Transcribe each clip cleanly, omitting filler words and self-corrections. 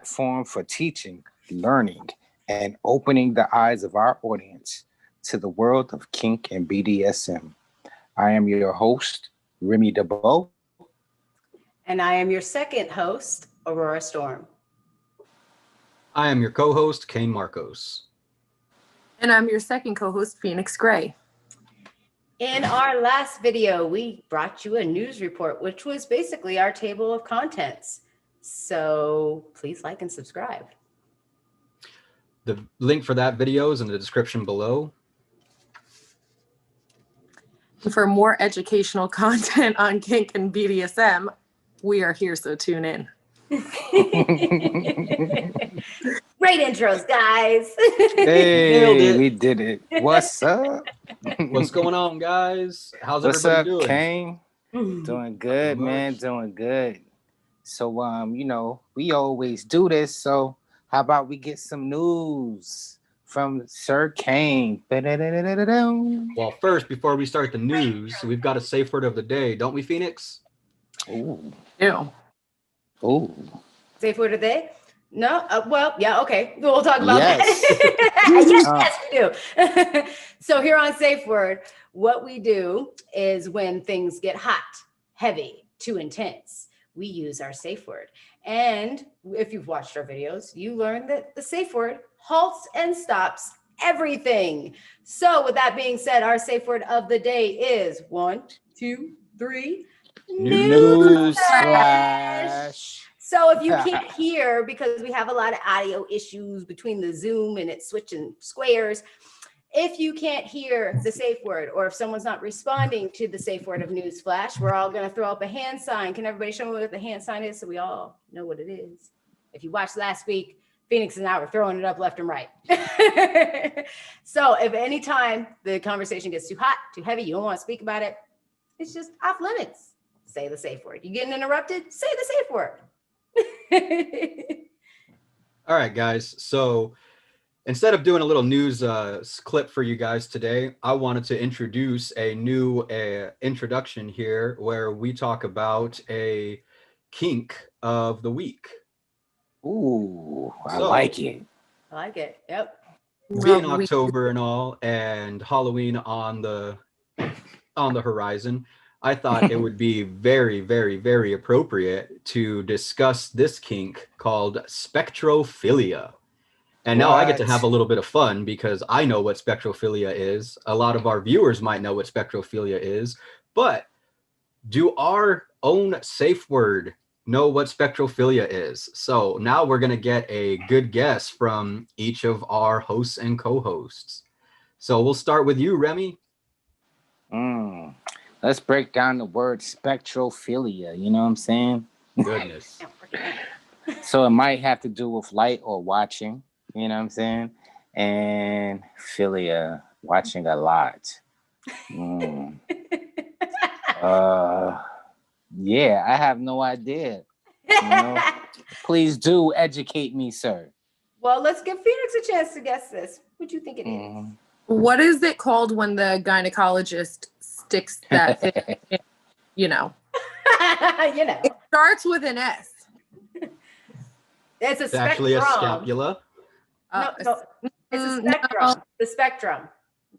platform for teaching, learning, and opening the eyes of our audience to the world of kink and BDSM. I am your host, Remi D'Beau. And I am your second host, Orora Storm. I am your co-host, Kane Marcos. And I'm your second co-host, Phynix Grey. In our last video, we brought you a news report, which was basically our table of contents. So please like and subscribe. The link for that video is in the description below. For more educational content on kink and BDSM, we are here, so tune in. Great intros, guys. Hey, we did it. What's up? What's going on, guys? How's What's everybody up, doing? Kane? Doing good, man. Doing good. So, we always do this. So, how about we get some news from Sir Kane? Well, first, before we start the news, we've got a safe word of the day, don't we, Phynix? Ooh. Ew. Ooh. Safe word of the day? No? Well, yeah, okay. We'll talk about Yes. that. Yes, we do. So here on Safe Word, what we do is when things get hot, heavy, too intense, we use our safe word. And if you've watched our videos, you learn that the safe word halts and stops everything. So with that being said, our safe word of the day is 1, 2, 3. News flash. So if you can't hear, because we have a lot of audio issues between the Zoom and it's switching squares, if you can't hear the safe word, or if someone's not responding to the safe word of news flash, we're all going to throw up a hand sign. Can everybody show me what the hand sign is so we all know what it is? If you watched last week, Phynix and I were throwing it up left and right. So if any time the conversation gets too hot, too heavy, you don't want to speak about it, it's just off limits. Say the safe word. You getting interrupted? Say the safe word. All right, guys. So instead of doing a little news clip for you guys today, I wanted to introduce a new introduction here where we talk about a kink of the week. Ooh, I like it. I like it. Yep. Being October and all, and Halloween on the horizon, I thought it would be very, very, very appropriate to discuss this kink called spectrophilia. And now I get to have a little bit of fun because I know what spectrophilia is. A lot of our viewers might know what spectrophilia is, but do our own safe word know what spectrophilia is? So now we're going to get a good guess from each of our hosts and co-hosts. So we'll start with you, Remi. Let's break down the word spectrophilia. You know what I'm saying? Goodness. So it might have to do with light or watching. You know what I'm saying? And philia, watching a lot. Yeah, I have no idea. You know? Please do educate me, sir. Well, let's give Phynix a chance to guess this. What do you think it is? What is it called when the gynecologist sticks that thing in, you know? You know. It starts with an S. It's actually a scapula. No, it's a spectrum. No. The spectrum.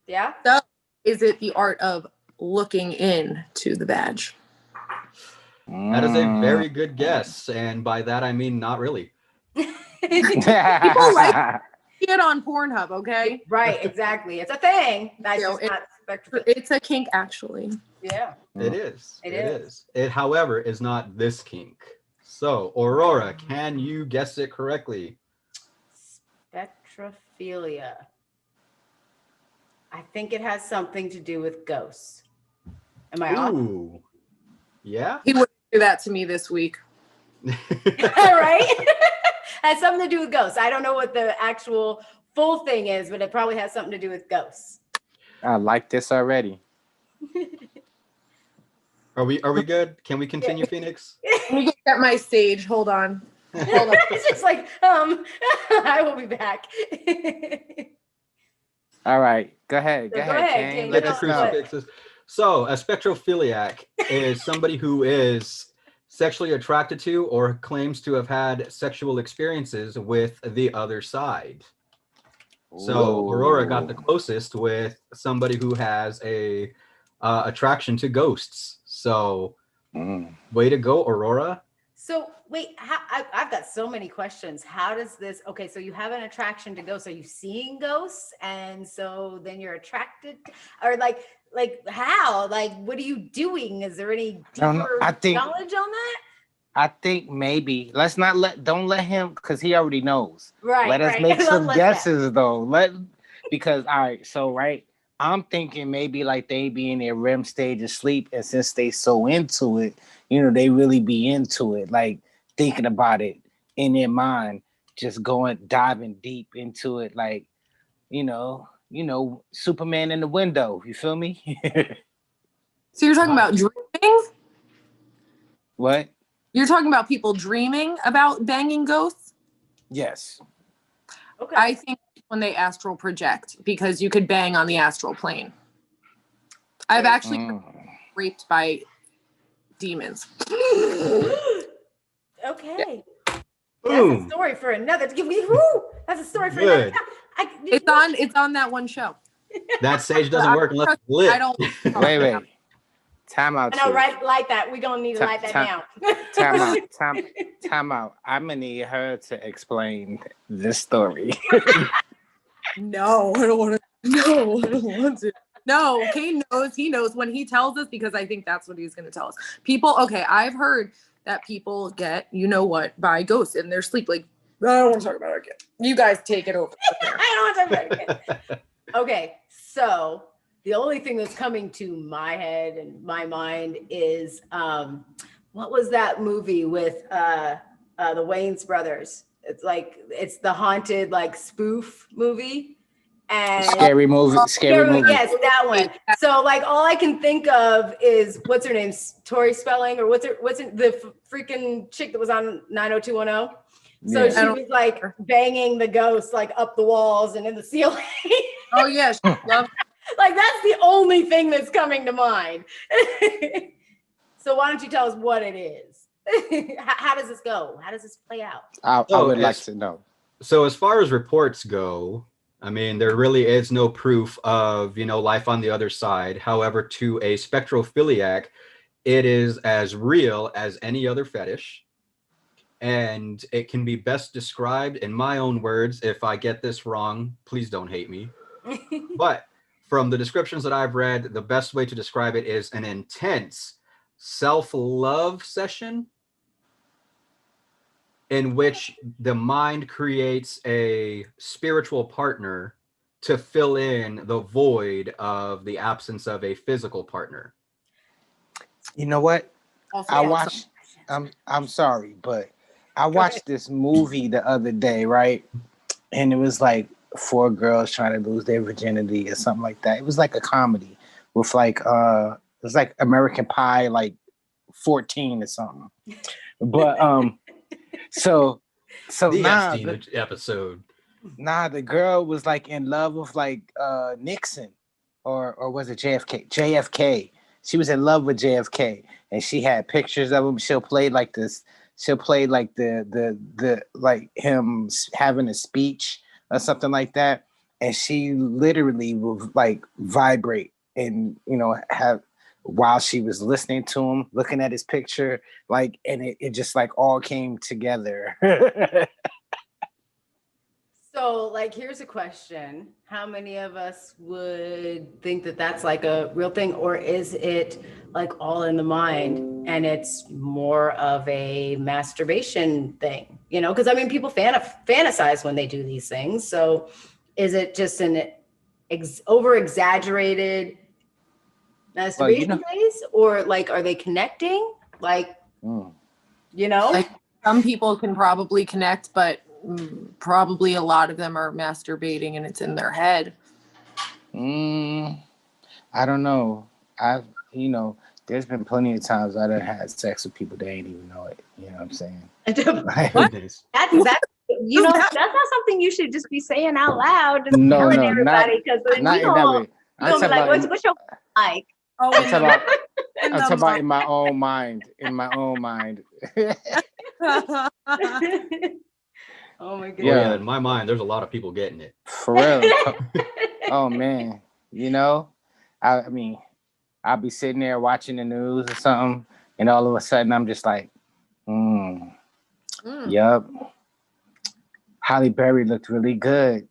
Yeah? So is it the art of looking in to the vag? That is a very good guess. And by that, I mean, not really. People like it on Pornhub, okay? Right, exactly. It's a thing. That's just not spectrum. It's a kink, actually. Yeah. It is. It is. It, however, is not this kink. So, Orora, can you guess it correctly? Spectrophilia. I think it has something to do with ghosts. Am I off? Ooh. Yeah? He wouldn't do that to me this week. Right? Has something to do with ghosts. I don't know what the actual full thing is, but it probably has something to do with ghosts. I like this already. Are we good? Can we continue, Phynix? Let me get my sage. Hold on. It's just like, I will be back. All right, go ahead. Go ahead, Kane. Kane. Let Let us us know. know. Crucifixes. So, a spectrophiliac is somebody who is sexually attracted to or claims to have had sexual experiences with the other side. So Orora got the closest with somebody who has a attraction to ghosts. So way to go, Orora. So wait, I've got so many questions. How does this? Okay, so you have an attraction to ghosts. Are you seeing ghosts, and so then you're attracted, or like how? Like, what are you doing? Is there any deeper knowledge on that? I think maybe don't let him, because he already knows. Right. Let us make some guesses though. Because all right, so I'm thinking maybe like they be in their REM stage of sleep, and since they so into it, they really be into it, like thinking about it in their mind, just diving deep into it, like Superman in the window. You feel me? So you're talking about dreaming? What? You're talking about people dreaming about banging ghosts? Yes. Okay. I think when they astral project, because you could bang on the astral plane. I've actually been raped by demons. Okay. Boom. That's a story for another. That's a story for Good. another. It's on that one show. That sage doesn't work unless it's lit. I don't. Wait. Time out. I know, right? Light that. We're gonna need to light that down. Time out. I'm gonna need her to explain this story. No, I don't want to. No, I don't want to. No, Kane knows. He knows when he tells us, because I think that's what he's going to tell us. People, okay, I've heard that people get, by ghosts in their sleep. Like, I don't want to talk about it again. You guys take it over. I don't want to talk about it again. Okay, so the only thing that's coming to my head and my mind is, what was that movie with the Wayans brothers? It's the haunted spoof movie. And scary movie. Yes, that one. So all I can think of is, what's her name? Tori Spelling, or what's the freaking chick that was on 90210? So she was banging the ghost up the walls and in the ceiling. Oh yeah, she loved. That's the only thing that's coming to mind. So why don't you tell us what it is? How does this go? How does this play out? I would like to know. So as far as reports go, I mean, there really is no proof of, life on the other side. However, to a spectrophiliac, it is as real as any other fetish. And it can be best described in my own words. If I get this wrong, please don't hate me. But from the descriptions that I've read, the best way to describe it is an intense self-love session in which the mind creates a spiritual partner to fill in the void of the absence of a physical partner. You know what? I watched, I'm sorry, but I watched this movie the other day, right? And it was 4 girls trying to lose their virginity or something like that. It was like a comedy with it was like American Pie, 14 or something. But so the nah, episode. Nah, the girl was in love with Nixon, or was it JFK? JFK. She was in love with JFK, and she had pictures of him. She'll play this. She'll play the him having a speech or something like that, and she literally would vibrate and have, while she was listening to him, looking at his picture, and it just all came together. So here's a question. How many of us would think that that's a real thing, or is it all in the mind and it's more of a masturbation thing? Because people fantasize when they do these things. So is it just an over exaggerated masturbation phase, or are they connecting? Some people can probably connect, but probably a lot of them are masturbating and it's in their head. I don't know. There's been plenty of times I done had sex with people that ain't even know it. You know what I'm saying? What? That's not something you should just be saying out loud. Just telling everybody, because then what's your like? Oh, I'm talking about. in I'm talking about in the my own mind. In my own mind. Oh my Oh, goodness. yeah, in my mind, there's a lot of people getting it. For real. Oh man. You know, I mean, I'll be sitting there watching the news or something, and all of a sudden I'm just like, yup. Halle Berry looked really good.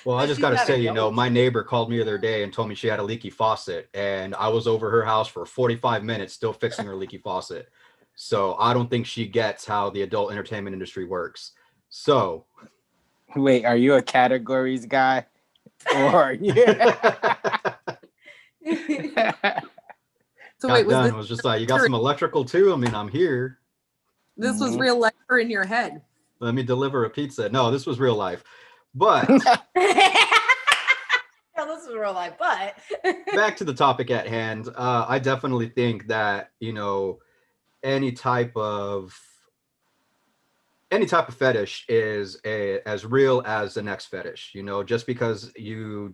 Well, I But just she's got to not a say, goat. my neighbor called me the other day and told me she had a leaky faucet, and I was over her house for 45 minutes still fixing her leaky faucet. So I don't think she gets how the adult entertainment industry works. So, Wait, are you a categories guy? Or yeah. So got wait, was done. this It was just like, you got some electrical too? I mean, I'm here. this was real life or in your head? Let me deliver a pizza. No, this was real life. But Well, this is real life, but back to the topic at hand, I definitely think that, any type of fetish is as real as the next fetish. Just because you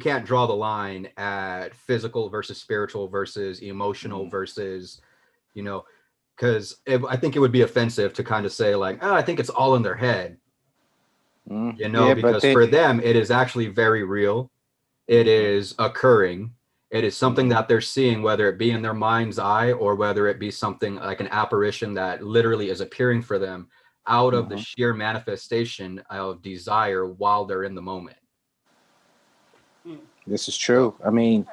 can't draw the line at physical versus spiritual versus emotional versus, because I think it would be offensive to kind of say like, oh, I think it's all in their head, Yeah, because for them it is actually very real. It is occurring. It is something that they're seeing, whether it be in their mind's eye or whether it be something like an apparition that literally is appearing for them out of the sheer manifestation of desire while they're in the moment. This is true. I mean,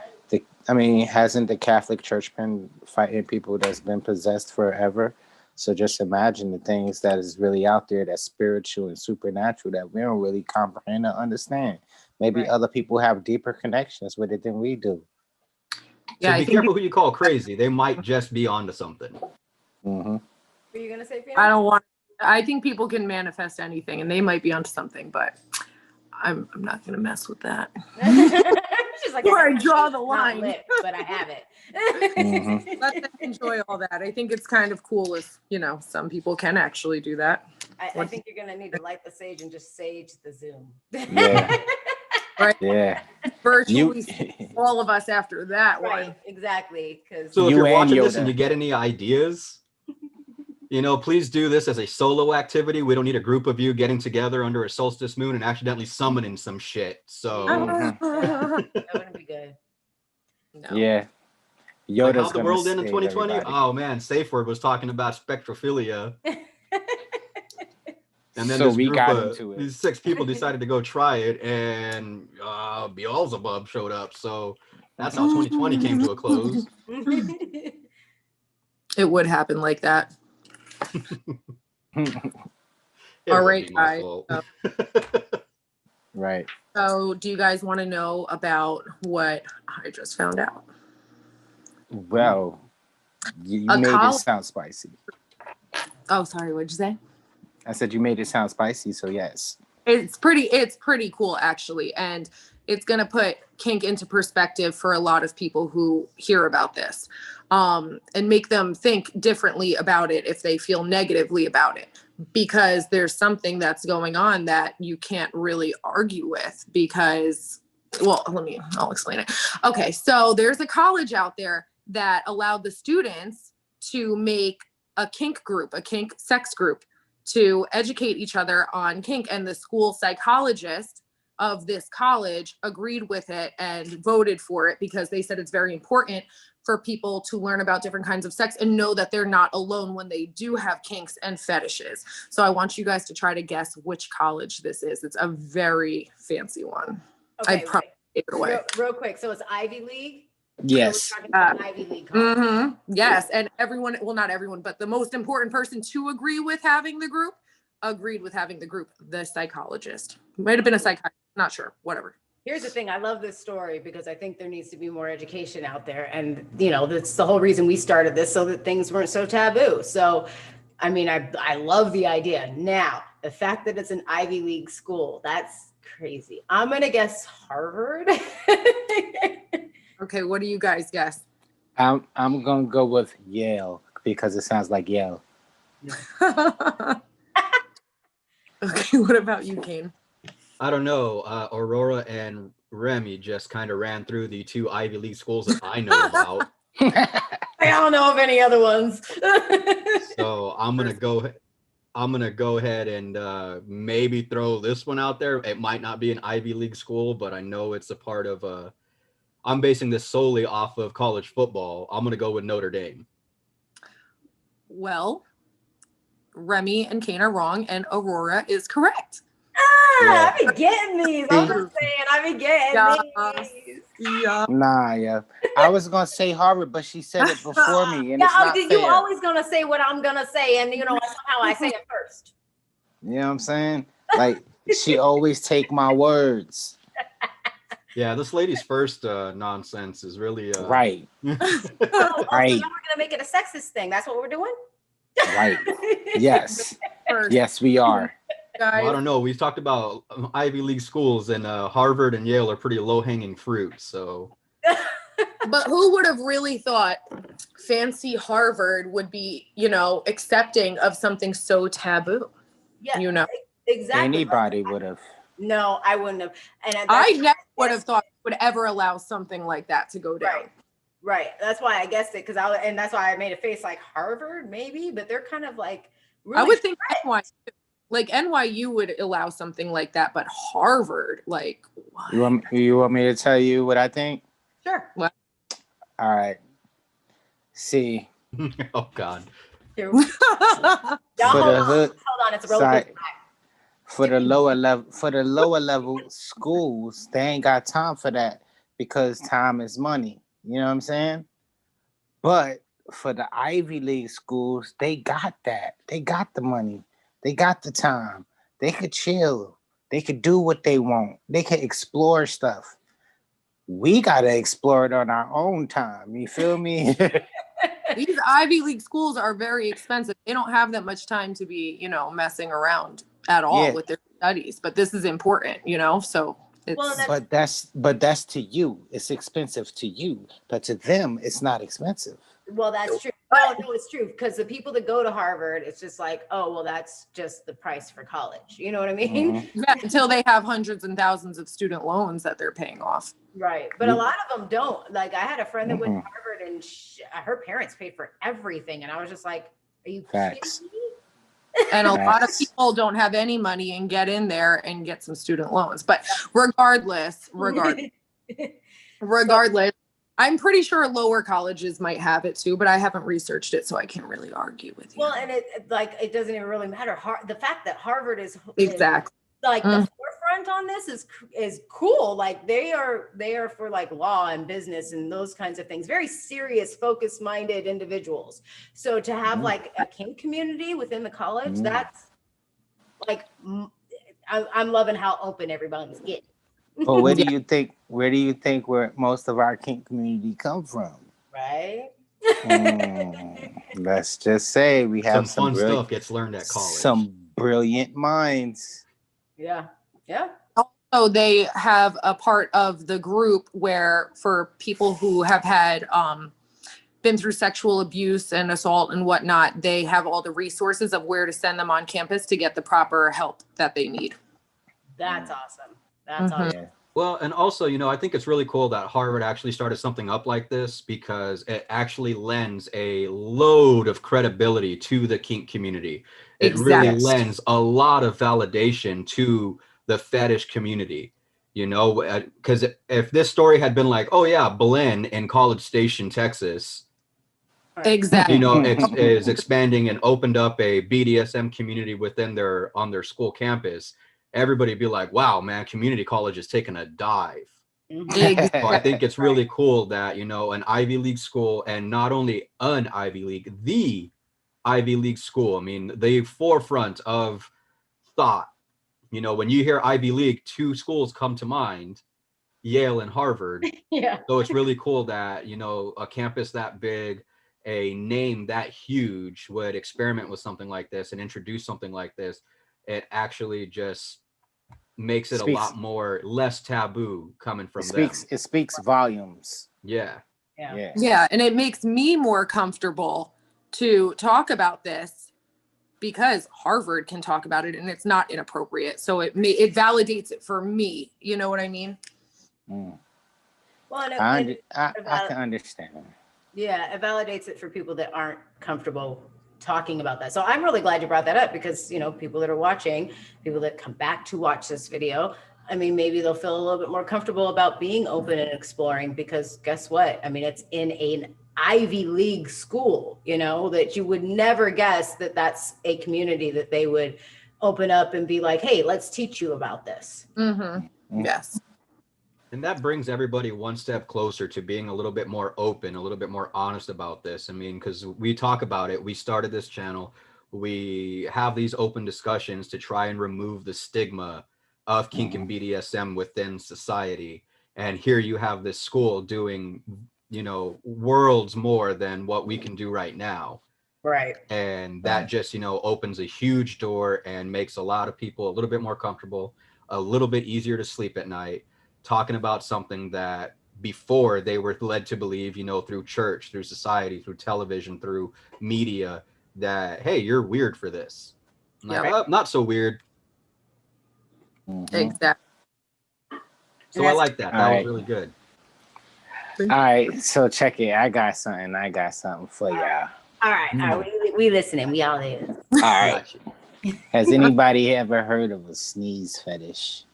hasn't the Catholic Church been fighting people that's been possessed forever? So just imagine the things that is really out there that's spiritual and supernatural that we don't really comprehend or understand. Maybe other people have deeper connections with it than we do. Yeah, so be careful who you call crazy. They might just be onto something. Were you gonna say, Phoenix? I think people can manifest anything, and they might be onto something, but I'm not gonna mess with that. She's like, I draw the line, lit, but I have it. Let them enjoy all that. I think it's kind of cool if some people can actually do that. I think you're gonna need to light the sage and just sage the Zoom. Yeah. Right. Yeah. Virtually all of us after that one. Exactly. So if you're watching this and you get any ideas, please do this as a solo activity. We don't need a group of you getting together under a solstice moon and accidentally summoning some shit. So that wouldn't be good. No. Yeah. Yoda's like, how'd the world end in 2020? Everybody. Oh man, Safe Word was talking about spectrophilia. And then these 6 people decided to go try it, and Beelzebub showed up. So that's how 2020 came to a close. It would happen like that. All right, guys. Right. So do you guys want to know about what I just found out? Well, you made it sound spicy. Oh, sorry. What'd you say? I said you made it sound spicy, so yes. It's pretty cool, actually. And it's going to put kink into perspective for a lot of people who hear about this, and make them think differently about it if they feel negatively about it, because there's something that's going on that you can't really argue with because, well, I'll explain it. Okay. So there's a college out there that allowed the students to make a kink group, a kink sex group, to educate each other on kink, and the school psychologist of this college agreed with it and voted for it because they said it's very important for people to learn about different kinds of sex and know that they're not alone when they do have kinks and fetishes. So I want you guys to try to guess which college this is. It's a very fancy one. Okay, I probably gave it away. Real quick. So it's Ivy League? Yes. Ivy League college. Yes. And everyone, well, not everyone, but the most important person to agree with having the group agreed with having the group, the psychologist. Might have been a psychiatrist, not sure, whatever. Here's the thing. I love this story because I think there needs to be more education out there. And, that's the whole reason we started this, so that things weren't so taboo. So, I mean, I love the idea. Now, the fact that it's an Ivy League school, that's crazy. I'm going to guess Harvard. Okay, what do you guys guess? I'm going to go with Yale because it sounds like Yale. Okay, what about you, Kane? I don't know. Orora and Remi just kind of ran through the 2 Ivy League schools that I know about. I don't know of any other ones. So I'm gonna go ahead and maybe throw this one out there. It might not be an Ivy League school, but I know it's a part of I'm basing this solely off of college football. I'm gonna go with Notre Dame. Well, Remi and Kane are wrong, and Aurora is correct. I've been getting these. I'm just saying, I've been getting these. Yeah. Nah, yeah. I was gonna say Harvard, but she said it before me, and it's not fair. You always gonna say what I'm gonna say, and somehow I say it first. You know what I'm saying? Like she always take my words. Yeah, this lady's first nonsense is really right. Right. Right. Now we're gonna make it a sexist thing. That's what we're doing. Right. Yes. Yes, we are. Well, I don't know. We've talked about Ivy League schools, and Harvard and Yale are pretty low-hanging fruit. So, but who would have really thought fancy Harvard would be, accepting of something so taboo? Yeah, exactly. Anybody would have. No, I wouldn't have. And I never would have thought would ever allow something like that to go down. Right. That's why I guessed it, and that's why I made a face like Harvard, maybe, but they're kind of like. Really I would think NYU, like NYU would allow something like that, but Harvard, like, what? You want me to tell you what I think? Sure. What? All right. See. Oh God. Hold on, it's a roller coaster. For the lower level schools, they ain't got time for that because time is money. You know what I'm saying? But for the Ivy League schools, they got that. They got the money. They got the time. They could chill. They could do what they want. They could explore stuff. We gotta explore it on our own time. You feel me? These Ivy League schools are very expensive. They don't have that much time to be, messing around at all with their studies. But this is important, so it's but that's to you. It's expensive to you. But to them, it's not expensive. Well, that's true. Oh, no, it's true. Because the people that go to Harvard, it's just like, oh, well, that's just the price for college. You know what I mean? Mm-hmm. Yeah, until they have hundreds and thousands of student loans that they're paying off. Right. But a lot of them don't. Like, I had a friend that went to Harvard, and her parents paid for everything. And I was just like, are you kidding me? And a lot of people don't have any money and get in there and get some student loans. But regardless, I'm pretty sure lower colleges might have it too, but I haven't researched it, so I can't really argue with you. Well, and it doesn't even really matter. The fact that Harvard is exactly like the forefront on this is cool. Like they are for like law and business and those kinds of things. Very serious, focus-minded individuals. So to have like a kink community within the college, that's like I'm loving how open everybody's getting. Well, where do you think where most of our kink community come from? Right. Let's just say we have some fun stuff gets learned at college. Some brilliant minds. Yeah. Also, they have a part of the group where for people who have had been through sexual abuse and assault and whatnot, they have all the resources of where to send them on campus to get the proper help that they need. That's awesome. That's awesome. Well, and also, I think it's really cool that Harvard actually started something up like this because it actually lends a load of credibility to the kink community. It really lends a lot of validation to the fetish community, because if this story had been like, oh yeah, Belen in College Station, Texas, exactly, is expanding and opened up a BDSM community on their school campus, everybody be like, wow, man, community college is taking a dive. So I think it's really cool that, an Ivy League school, and not only an Ivy League, the Ivy League school. I mean, the forefront of thought. When you hear Ivy League, 2 schools come to mind, Yale and Harvard. Yeah. So it's really cool that, a campus that big, a name that huge would experiment with something like this and introduce something like this. It actually just makes it a lot more less taboo coming from them. It speaks volumes. Yeah. And it makes me more comfortable to talk about this because Harvard can talk about it and it's not inappropriate. So it validates it for me. You know what I mean? Mm. Well, and I can understand. yeah, it validates it for people that aren't comfortable talking about that. So I'm really glad you brought that up because, you know, people that are watching, people that come back to watch this video, I mean, maybe they'll feel a little bit more comfortable about being open and exploring because guess what? I mean, it's in an Ivy League school, you know, that you would never guess that that's a community that they would open up and be like, hey, let's teach you about this. Mm-hmm. Yes. And that brings everybody one step closer to being a little bit more open, a little bit more honest about this. I mean, because we talk about it, we started this channel, we have these open discussions to try and remove the stigma of kink and BDSM within society. And here you have this school doing, you know, worlds more than what we can do right now. Right. And that just, you know, opens a huge door and makes a lot of people a little bit more comfortable, a little bit easier to sleep at night, talking about something that before they were led to believe, you know, through church, through society, through television, through media, that, hey, you're weird for this. I'm like, oh, not so weird. Exactly. So I like that. That was really good. All right, so check it. I got something for y'all. All right. We listening. We all there. All right. Has anybody ever heard of a sneeze fetish?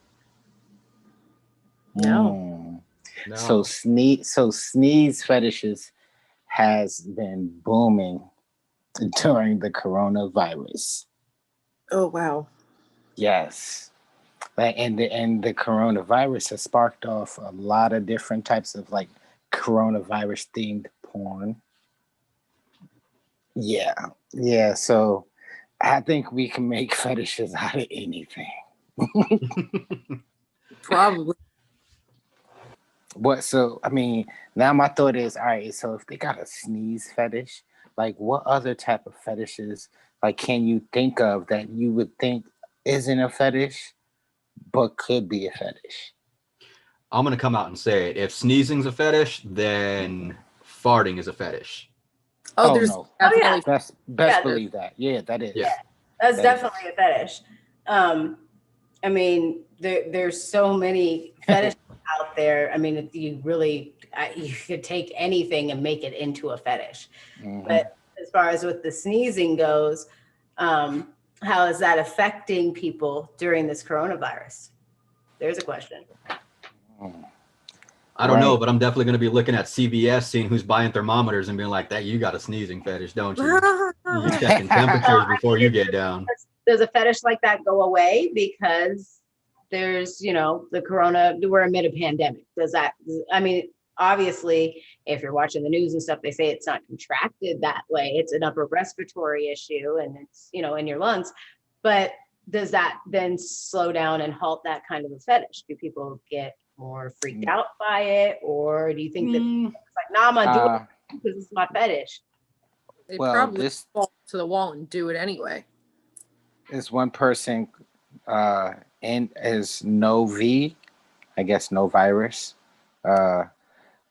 No. No. So sneeze fetishes has been booming during the coronavirus. Oh wow. Yes. And the coronavirus has sparked off a lot of different types of like coronavirus themed porn. Yeah. So I think we can make fetishes out of anything. Probably. So I mean, now my thought is, all right, so if they got a sneeze fetish, like what other type of fetishes like can you think of that you would think isn't a fetish but could be a fetish? I'm going to come out and say it. If sneezing's a fetish, then farting is a fetish. Oh, no. Yeah. Best believe that. Yeah, that is. Yeah, that's definitely a fetish. I mean, there's so many fetishes out there. I mean, you could take anything and make it into a fetish. But as far as with the sneezing goes, how is that affecting people during this coronavirus? There's a question. I don't know, but I'm definitely going to be looking at CVS, seeing who's buying thermometers and being like, "That you got a sneezing fetish, don't you? You're checking temperatures before you get down." Does a fetish like that go away because there's, you know, the corona? We're amid a pandemic. I mean, obviously, if you're watching the news and stuff, they say it's not contracted that way. It's an upper respiratory issue, and it's, you know, in your lungs. But does that then slow down and halt that kind of a fetish? Do people get more freaked out by it, or do you think that it's like, nah, I'm gonna do it because it's my fetish? They probably fall to the wall and do it anyway. Is one person is no V, I guess no virus.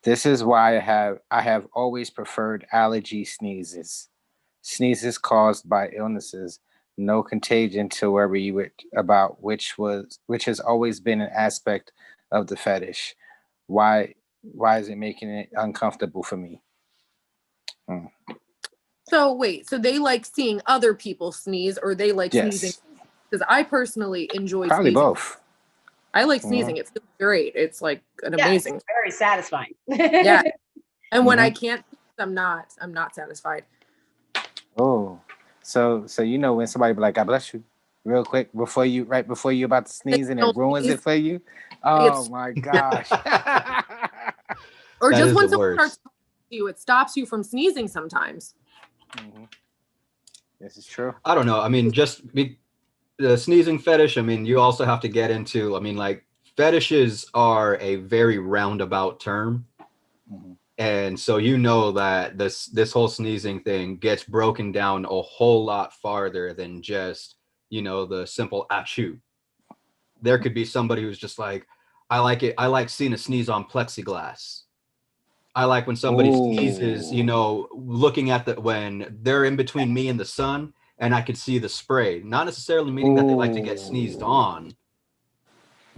This is why I have always preferred allergy sneezes. Sneezes caused by illnesses, no contagion to worry about, which has always been an aspect of the fetish. Why is it making it uncomfortable for me? So wait, so they like seeing other people sneeze, or they like sneezing? Because I personally enjoy probably sneezing. Both. I like sneezing. It feels great. It's like an amazing. It's very satisfying. Yeah. And when I can't, I'm not satisfied. Oh, so you know when somebody be like, "God bless you," real quick right before you about to sneeze and it ruins it for you. Oh my gosh. Or just when someone starts talking to you, it stops you from sneezing sometimes. This is true. I don't know. I mean, the sneezing fetish, I mean, you also have to get into, I mean, like, fetishes are a very roundabout term. And so you know that this whole sneezing thing gets broken down a whole lot farther than just, you know, the simple achoo. There could be somebody who's just like, I like it. I like seeing a sneeze on plexiglass. I like when somebody sneezes, you know, looking at when they're in between me and the sun and I could see the spray. Not necessarily meaning that they like to get sneezed on,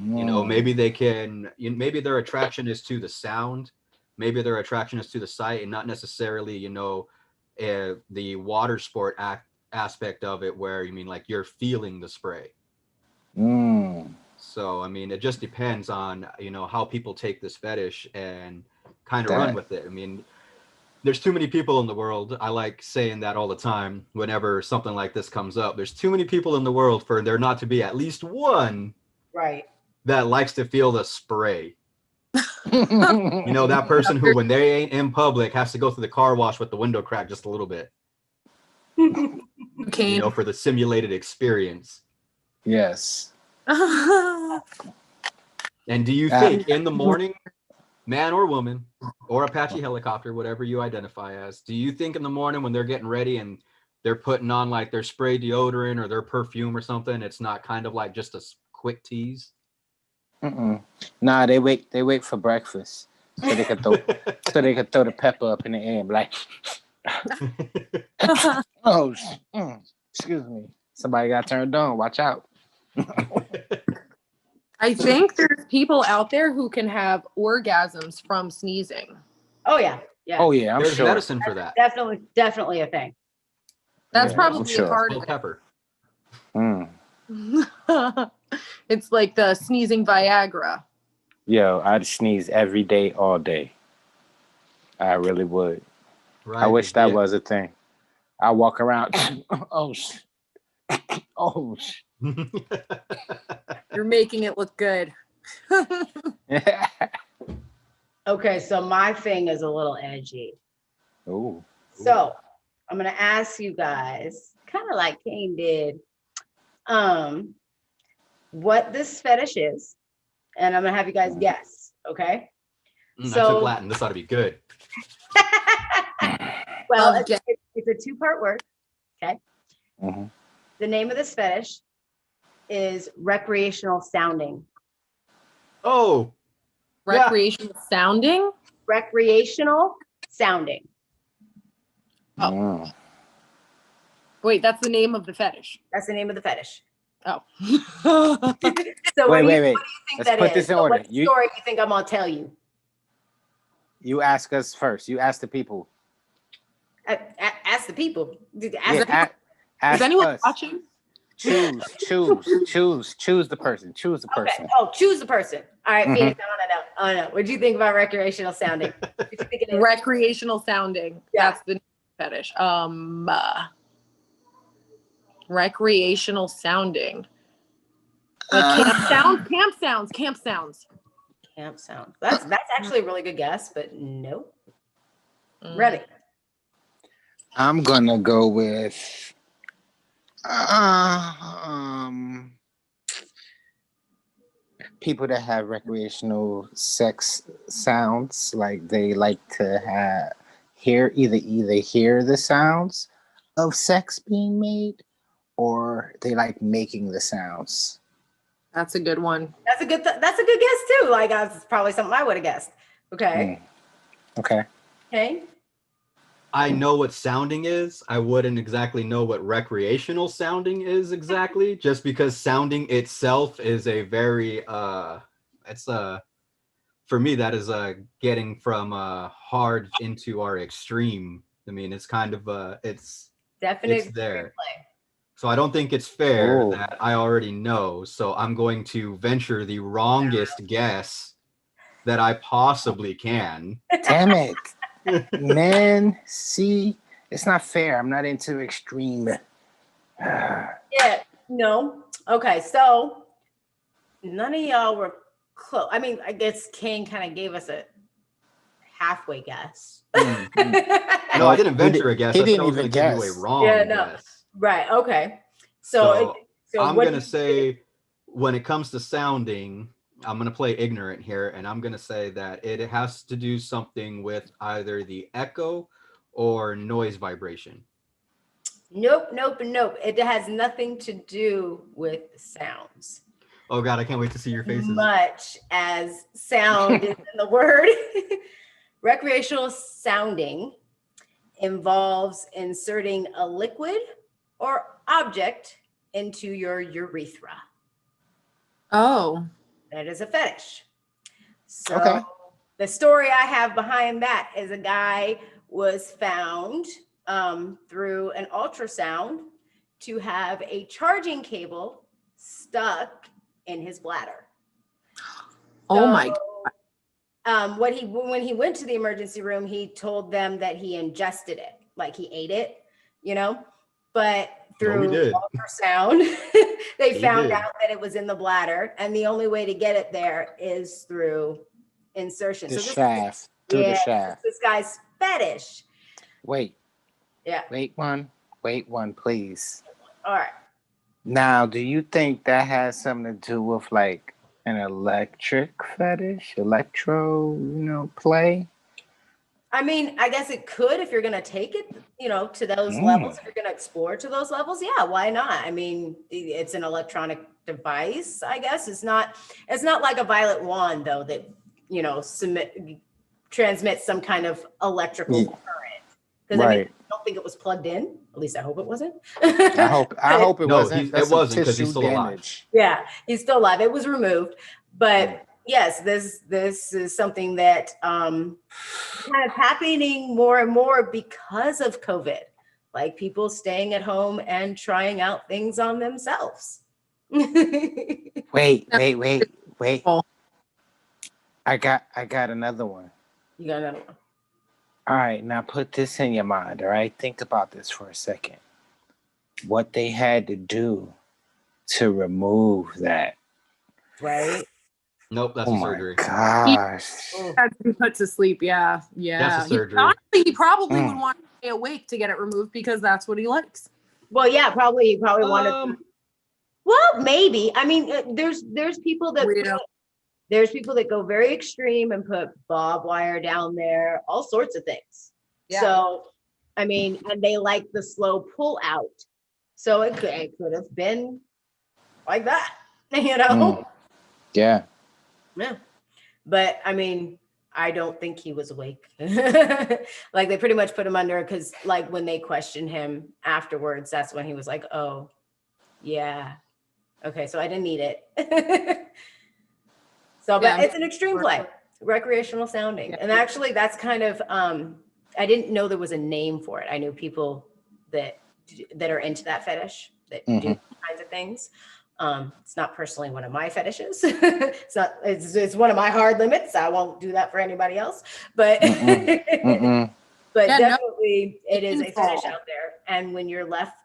You know, maybe they can, maybe their attraction is to the sound, maybe their attraction is to the sight, and not necessarily, you know, the water sport aspect of it, where you mean like you're feeling the spray. So I mean, it just depends on, you know, how people take this fetish and kind of run with it. I mean, there's too many people in the world. I like saying that all the time whenever something like this comes up. There's too many people in the world for there not to be at least one Right. that likes to feel the spray. You know, that person who, when they ain't in public, has to go through the car wash with the window cracked just a little bit. Okay. You know, for the simulated experience. Yes. And do you think in the morning, man or woman, or Apache helicopter, whatever you identify as, do you think in the morning when they're getting ready and they're putting on like their spray deodorant or their perfume or something, it's not kind of like just a quick tease? Nah, they wait for breakfast so they could throw the pepper up in the air and be like, oh, excuse me, somebody got turned on. Watch out. I think there's people out there who can have orgasms from sneezing. Oh yeah. Yeah. Oh yeah, I'm There's sure. medicine for that. Definitely a thing. That's Yeah, probably I'm a part Called of pepper. it. It's like the sneezing Viagra. Yo, I'd sneeze every day, all day. I really would. Right. I wish that was a thing. I walk around. Oh, oh. You're making it look good. Okay, so my thing is a little edgy. Ooh. So I'm gonna ask you guys, kind of like Kane did, what this fetish is, and I'm gonna have you guys guess. Okay. I took Latin. This ought to be good. Well, it's a two-part word. Okay. Mm-hmm. The name of this fetish is recreational sounding. Oh. Recreational sounding? Recreational sounding. Oh. Wait, that's the name of the fetish. That's the name of the fetish. Oh. So Wait. what do you think Let's put is? this in So order. what story do you think I'm gonna tell you? You ask us first. You ask the people. Ask the people. Ask Is anyone us. watching? Choose the person. Choose the person. Okay. Oh, choose the person. All right, Mhm. Phoenix, I don't know. What do you think about recreational sounding? What do you think it is? Recreational sounding. Yeah. That's the fetish. Recreational sounding. Like camp sounds. Camp sound. That's actually a really good guess, but no. Remi. I'm gonna go with people that have recreational sex sounds, like they like to either hear the sounds of sex being made, or they like making the sounds. That's a good one. That's a good guess too. Like that's probably something I would have guessed. Okay. Okay. Okay. I know what sounding is. I wouldn't exactly know what recreational sounding is exactly, just because sounding itself is a very for me, that is getting from hard into our extreme. I mean, it's kind of it's Definitely there. So I don't think it's fair Ooh. that I already know. So I'm going to venture the wrongest guess that I possibly can. Damn it. Man, see, it's not fair. I'm not into extreme. Yeah, no. Okay, so none of y'all were close. I mean, I guess Kane kind of gave us a halfway guess. Mm-hmm. No, I didn't venture a guess. He I didn't said I was even going to give you guess. a wrong guess. Right, okay. So I'm going to say, when it comes to sounding, I'm going to play ignorant here, and I'm going to say that it has to do something with either the echo or noise vibration. Nope. It has nothing to do with sounds. Oh God, I can't wait to see your faces. Much as sound is in the word. Recreational sounding involves inserting a liquid or object into your urethra. Oh. It is a fetish. So Okay. the story I have behind that is a guy was found through an ultrasound to have a charging cable stuck in his bladder. Oh my When he went to the emergency room, he told them that he ingested it, like he ate it, you know, but through did. ultrasound, they He found did. out that it was in the bladder, and the only way to get it there is through insertion. The So this, shaft. Through the shaft. this guy's fetish. Wait. Yeah. Wait one, please. All right. Now, do you think that has something to do with like an electric fetish, play? I mean, I guess it could if you're going to take it, to those levels. If you're going to explore to those levels, yeah, why not? I mean, it's an electronic device, I guess. It's not like a violet wand though that, transmits some kind of electrical current. Because I Right. don't think it was plugged in. At least I hope it wasn't. I hope it No, wasn't. it wasn't, 'cause he's Tissue still alive. damage. Yeah, he's still alive. It was removed, but yes, this is something that kind of happening more and more because of COVID. Like people staying at home and trying out things on themselves. Wait. Oh. I got another one. You got another one. All right, now put this in your mind, all right? Think about this for a second. What they had to do to remove that. Right? Nope, that's Oh a my surgery. gosh. Had to be put to sleep. Yeah. That's a surgery. Honestly, he probably would want to stay awake to get it removed because that's what he likes. Well, yeah, he probably wanted. Well, maybe. I mean, there's people that Yeah. there's people that go very extreme and put barbed wire down there, all sorts of things. Yeah. So, I mean, and they like the slow pull out. So it could have been like that, Yeah. Yeah. But I mean, I don't think he was awake. Like they pretty much put him under because like when they questioned him afterwards, that's when he was like, oh, yeah. Okay, so I didn't need it. So, but it's an extreme play, recreational sounding. Yeah. And actually that's kind of, I didn't know there was a name for it. I knew people that are into that fetish, that do kinds of things. It's not personally one of my fetishes. It's one of my hard limits. I won't do that for anybody else, but, but definitely it is a fetish out there. And when you're left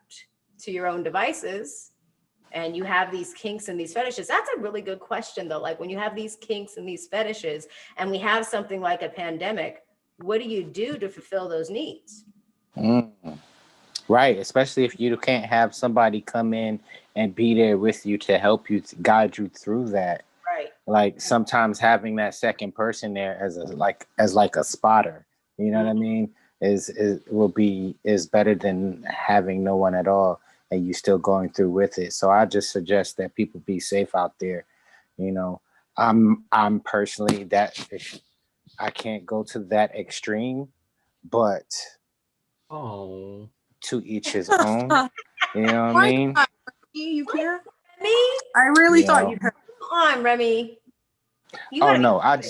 to your own devices, and you have these kinks and these fetishes, that's a really good question though. Like when you have these kinks and these fetishes and we have something like a pandemic, what do you do to fulfill those needs? Right, especially if you can't have somebody come in and be there with you to help you, to guide you through that. Right. Like sometimes having that second person there as a spotter, you know what I mean, is better than having no one at all. And you still going through with it. So I just suggest that people be safe out there. I'm personally I can't go to that extreme, but Oh, to each his own. You know what I mean? You can't. Me? I really thought you could. Come on, Remi. No, I'm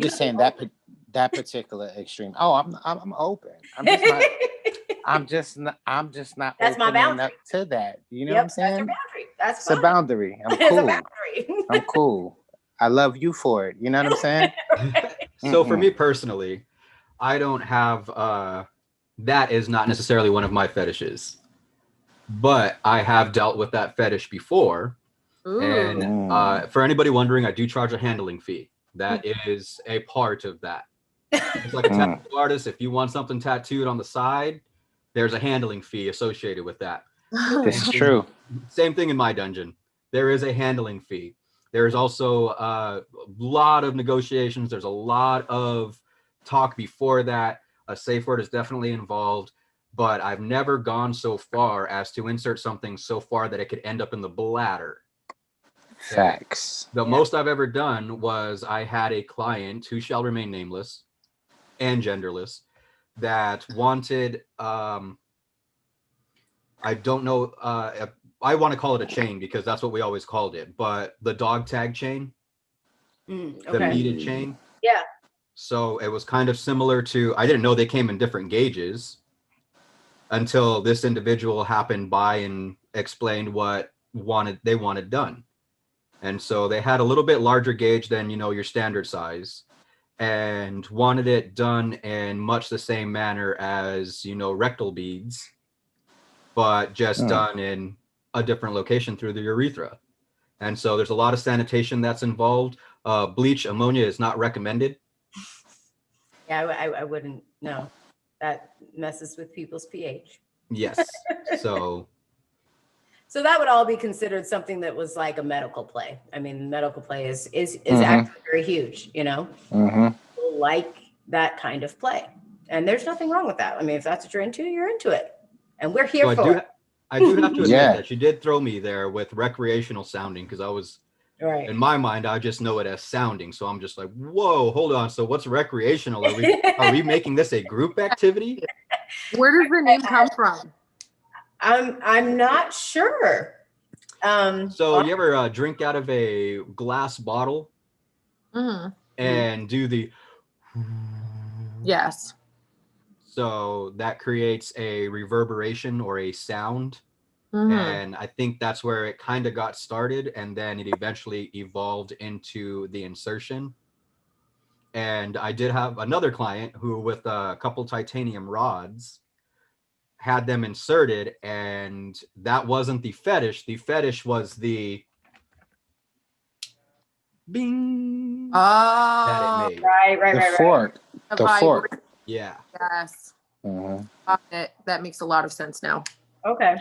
just saying that particular extreme. Oh, I'm open. I'm just not That's my open boundary. enough to that. You know what I'm saying? That's your boundary. That's It's a fine. boundary. I'm cool. It's a boundary. I'm cool. I love you for it. You know what I'm saying? so for me personally, I don't have that is not necessarily one of my fetishes, but I have dealt with that fetish before. Ooh. And for anybody wondering, I do charge a handling fee. That is a part of that. It's like a tattoo artist. If you want something tattooed on the side, there's a handling fee associated with that. This is true. Same thing in my dungeon. There is a handling fee. There's also a lot of negotiations. There's a lot of talk before that. A safe word is definitely involved, but I've never gone so far as to insert something so far that it could end up in the bladder. Facts. The most I've ever done was I had a client who shall remain nameless and genderless that wanted, I don't know, I want to call it a chain because that's what we always called it, but the dog tag chain, Mm, the okay. beaded chain. Yeah. So it was kind of similar to, I didn't know they came in different gauges until this individual happened by and explained what they wanted done. And so they had a little bit larger gauge than, your standard size, and wanted it done in much the same manner as, rectal beads, but just done in a different location through the urethra. And so there's a lot of sanitation that's involved. Bleach, ammonia is not recommended. Yeah, I wouldn't. No, that messes with people's pH. Yes. So that would all be considered something that was like a medical play. I mean, medical play is actually very huge. People like that kind of play, and there's nothing wrong with that. I mean, if that's what you're into it, and we're here for it. I do have to admit that you did throw me there with recreational sounding, because I was, in my mind, I just know it as sounding. So I'm just like, whoa, hold on. So what's recreational? Are we making this a group activity? Where does the name come from? I'm not sure. So you ever drink out of a glass bottle and do the... Yes. So that creates a reverberation or a sound. And I think that's where it kind of got started, and then it eventually evolved into the insertion. And I did have another client who, with a couple titanium rods, had them inserted, and that wasn't the fetish. The fetish was the bing that it made. Right. Fork. The fork. Yeah. Yes. That makes a lot of sense now. Okay.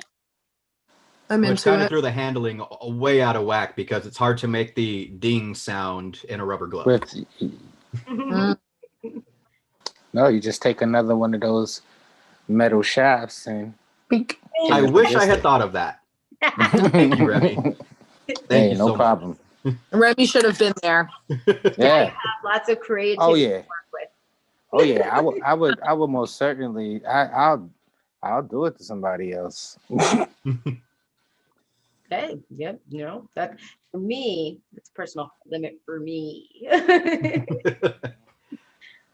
I'm Which into kind it. of threw the handling way out of whack, because it's hard to make the ding sound in a rubber glove. No, you just take another one of those metal shafts and peek. I wish I had thought of that. Thank you, Remy. Thank you no so problem. much. Remy should have been there. Yeah. Lots of creativity. Oh yeah. To work with. Oh yeah. I would most certainly. I'll do it to somebody else. Okay. Yep. That for me, it's a personal limit for me.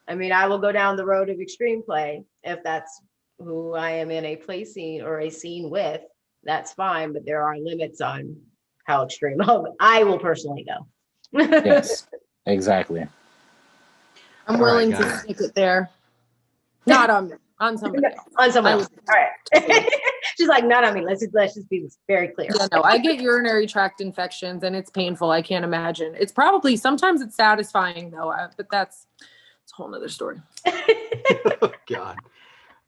I mean, I will go down the road of extreme play if that's who I am in a play scene or a scene with. That's fine, but there are limits on how extreme I will personally go. Yes, exactly. I'm willing to stick it there. Not on somebody else. On someone else. All right. She's like, not on me. Let's just be very clear. Yeah, no, I get urinary tract infections and it's painful. I can't imagine. It's probably, sometimes it's satisfying though, but it's a whole nother story. Oh, God.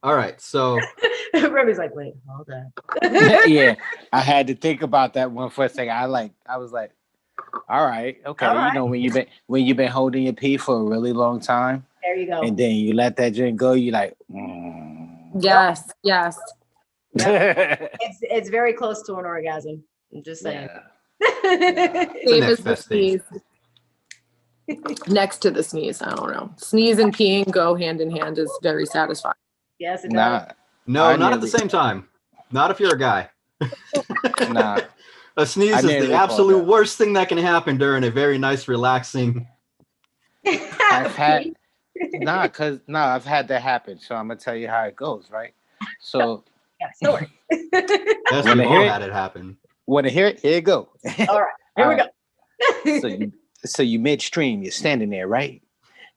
All right. So Remi's like, wait, hold on. Yeah, I had to think about that one for a second. I was like, all right, okay. All right. You know, when you've been holding your pee for a really long time, There you go. and then you let that drink go, you like, Yes. It's very close to an orgasm. I'm just saying. Same as the sneeze. Next to the sneeze, I don't know. Sneeze and peeing go hand in hand, is very satisfying. Yes, it does. No, not at the same time. Not if you're a guy. Nah. A sneeze is the absolute worst thing that can happen during a very nice, relaxing. I've had I've had that happen. So I'm gonna tell you how it goes, right? So story. Yes, we've all had it happen. Want to hear it? Here you go. All right, here we go. So you midstream, you're standing there, right?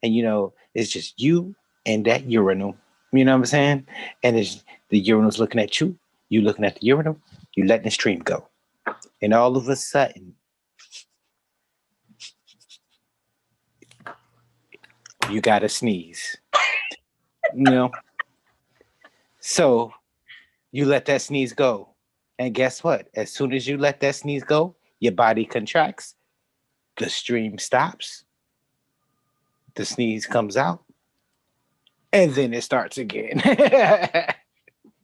And it's just you and that urinal. You know what I'm saying? And it's the urinal's looking at you, you looking at the urinal, you letting the stream go. And all of a sudden, you gotta sneeze. So you let that sneeze go. And guess what? As soon as you let that sneeze go, your body contracts, the stream stops, the sneeze comes out, and then it starts again.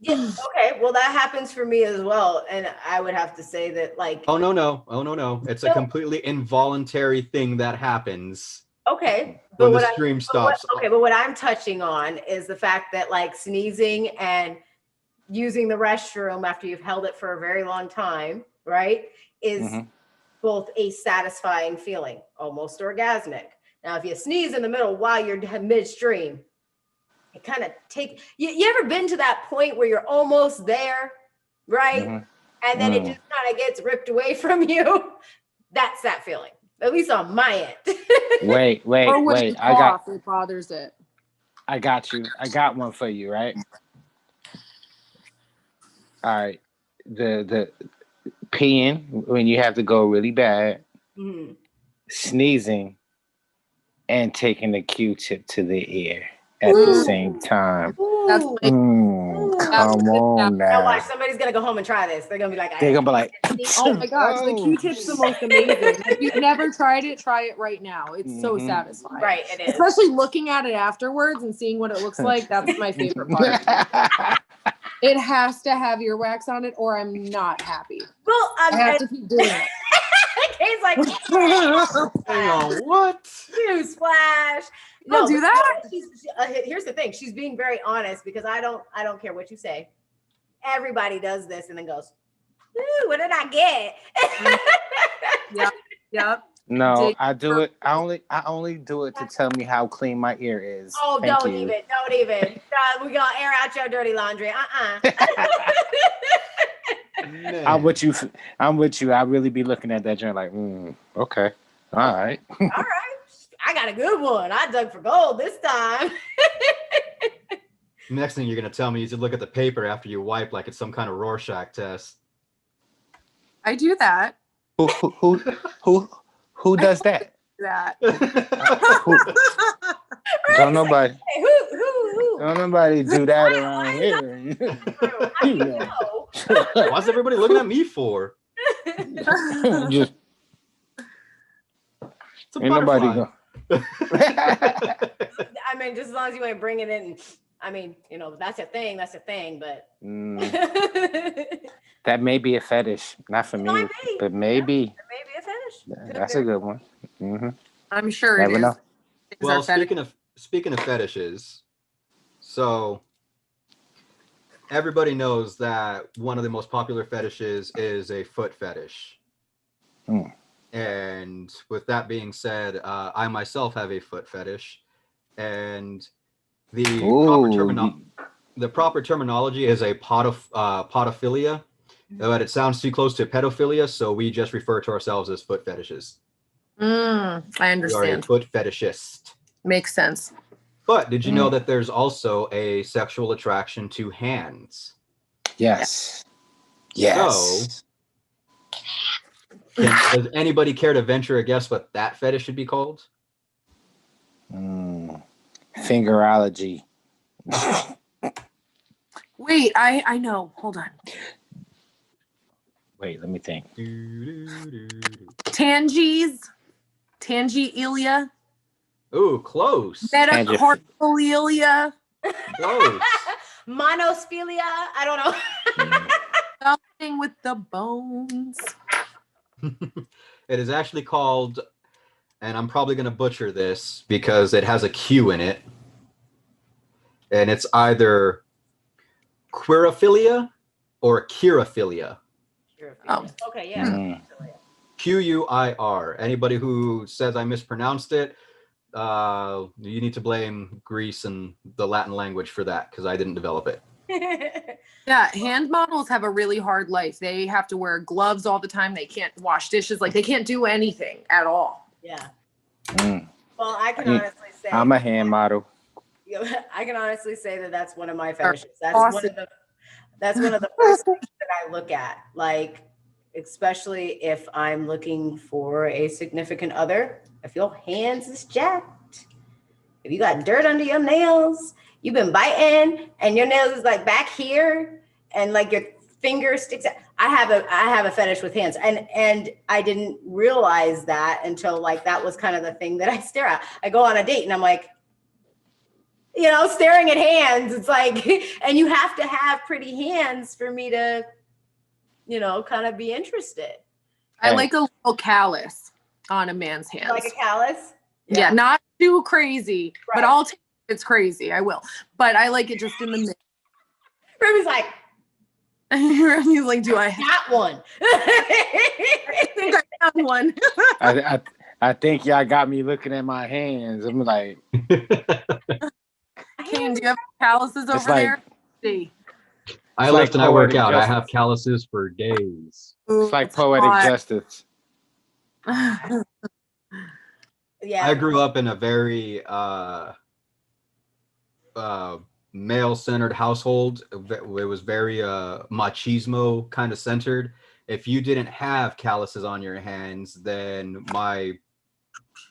Yeah, okay, well, that happens for me as well. And I would have to say that, like... Oh, no. It's a completely involuntary thing that happens. Okay. When the stream stops. But what I'm touching on is the fact that, like, sneezing and using the restroom after you've held it for a very long time, right, is both a satisfying feeling, almost orgasmic. Now, if you sneeze in the middle while you're midstream, it kind of you ever been to that point where you're almost there, right? Mhm. And then it just kind of gets ripped away from you. That's that feeling, at least on my end. Wait. Or when you cough, it bothers it. I got you. I got one for you, right? All right. The peeing when you have to go really bad, Mhm. sneezing, and taking the Q-tip to the ear at the same time. That's Ooh. Come on Now watch, now. somebody's gonna go home and try this. They're gonna be like, They're gonna be like, oh my gosh, the Oh. Q-tip's the most amazing. If you've never tried it, try it right now. It's so Mhm. satisfying. right, it is. Especially looking at it afterwards and seeing what it looks like. That's my favorite part. It has to have earwax on it, or I'm not happy. Well, I have to keep doing it. Kate's like, Hang on, what? newsflash. Don't do but that. Here's the thing. She's being very honest because I don't care what you say. Everybody does this and then goes, ooh, what did I get? Yep. No, I do it. I only do it to tell me how clean my ear is. Oh, Thank don't you. even. We're gonna air out your dirty laundry. Man. I'm with you. I really be looking at that joint like, okay, all right. All right. I got a good one. I dug for gold this time. Next thing you're gonna tell me is to look at the paper after you wipe like it's some kind of Rorschach test. I do that. Who does that? Don't nobody. Hey, who? Don't nobody do that around here. How do you know? What's everybody looking at me for? Just It's a ain't nobody butterfly. go. I mean, just as long as you ain't bringing it in. I mean, that's a thing. That's a thing. But That may be a fetish, not for me, but maybe. maybe a fetish. That's a good one. I'm sure Never it is. know. Things Well, are fetish. speaking of fetishes, so everybody knows that one of the most popular fetishes is a foot fetish. And with that being said, I myself have a foot fetish, and the proper terminology is a podophilia, but it sounds too close to pedophilia, so we just refer to ourselves as foot fetishes. I We are a understand. foot fetishist. Makes sense. But did you know that there's also a sexual attraction to hands? Yes. So, does anybody care to venture a guess what that fetish should be called? Fingerology. Wait, I know. Hold on. Wait, let me think. Tangielia. Ooh, close. Metacarpalilia. Close. Monosphilia. I don't know. Something with the bones. It is actually called, and I'm probably going to butcher this because it has a Q in it, and it's either queerophilia or chirophilia. Oh. Okay, yeah. Quir. Anybody who says I mispronounced it, you need to blame Greece and the Latin language for that, because I didn't develop it. Yeah, hand models have a really hard life. They have to wear gloves all the time. They can't wash dishes. Like, they can't do anything at all. Yeah. Well, I can honestly say I'm a hand model. I can honestly say that that's one of my fetishes. That's Awesome. one of the first things that I look at. Like, especially if I'm looking for a significant other. If your hands is jacked, if you got dirt under your nails, you've been biting and your nails is like back here and like your finger sticks out. I have a fetish with hands, and I didn't realize that until like that was kind of the thing that I stare at. I go on a date and I'm like, staring at hands. It's like, and you have to have pretty hands for me to, kind of be interested. I like a little callus on a man's hands. Like a callus? Yeah, not too crazy, Right. but I'll take it. It's crazy. I will. But I like it just in the middle. Remi's like, Remi's like, do I got one. I think I found one. I think y'all got me looking at my hands. I'm like, Kane, do you have calluses over like- there? See. I It's lift like and I work poetic out. I justice. have calluses for days. it's like poetic justice. Yeah. I grew up in a very male-centered household. It was very machismo kind of centered. If you didn't have calluses on your hands, then my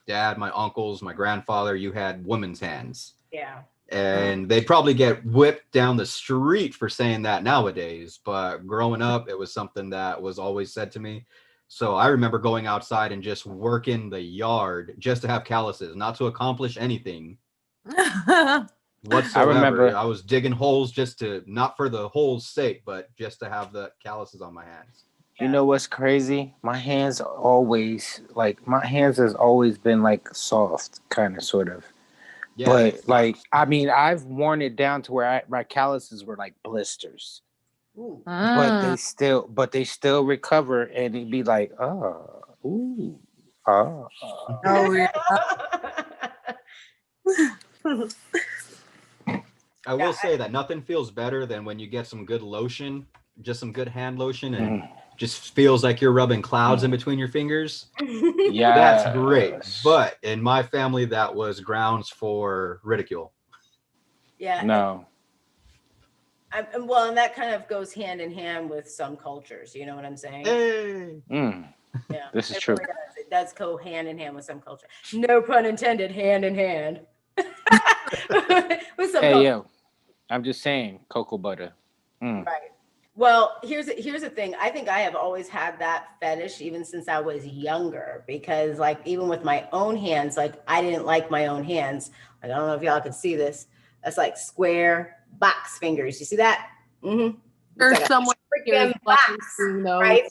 dad, my uncles, my grandfather, you had women's hands. Yeah. And they'd probably get whipped down the street for saying that nowadays. But growing up, it was something that was always said to me. So I remember going outside and just working the yard just to have calluses, not to accomplish anything whatsoever. remember- I was digging holes just to, not for the hole's sake, but just to have the calluses on my hands. You know what's crazy? My hands has always been like soft, kind of, sort of. Yeah. But like, I mean, I've worn it down to where my calluses were like blisters. Ooh. But they still recover, and it'd be like, oh, ooh, oh. Oh yeah. I will say that nothing feels better than when you get some good lotion, just some good hand lotion, and just feels like you're rubbing clouds in between your fingers. Yeah, That's great. But in my family, that was grounds for ridicule. Yeah. No. Well, and that kind of goes hand in hand with some cultures. You know what I'm saying? Hey. Mm. Yeah. This is It true. really does. It does go hand in hand with some culture. No pun intended. Hand in hand. With some Hey, culture. yo, I'm just saying, cocoa butter. Mm. Right. Well, here's the thing. I think I have always had that fetish even since I was younger, because like even with my own hands, like I didn't like my own hands. Like, I don't know if y'all can see this. That's like square box fingers. You see that? Mm-hmm. There's someone Freaking box, right?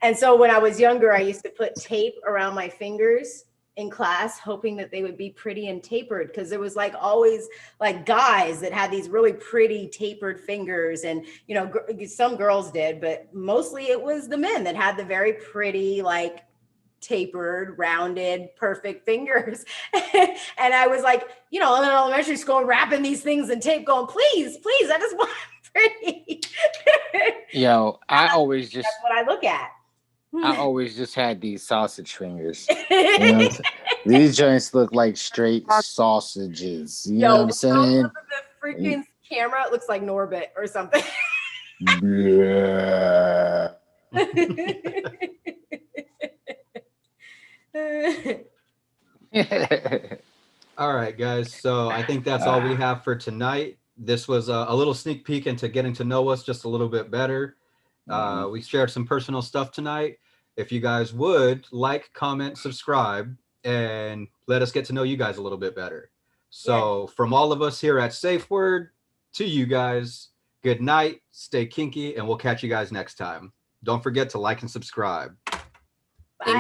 And so when I was younger, I used to put tape around my fingers in class, hoping that they would be pretty and tapered, because there was like always like guys that had these really pretty tapered fingers, and you know, some girls did, but mostly it was the men that had the very pretty, like tapered, rounded, perfect fingers. And I was like, you know, in elementary school, wrapping these things in tape, going, please, I just want pretty. Yo, I always just That's what I look at. had these sausage fingers. You know what I'm saying? These joints look like straight sausages. You know what I'm saying? The freaking camera, it looks like Norbit or something. Yeah. All right, guys. So I think that's all we have for tonight. This was a little sneak peek into getting to know us just a little bit better. We shared some personal stuff tonight. If you guys would like, comment, subscribe, and let us get to know you guys a little bit better. So from all of us here at Safe Word to you guys, good night, stay kinky, and we'll catch you guys next time. Don't forget to like and subscribe.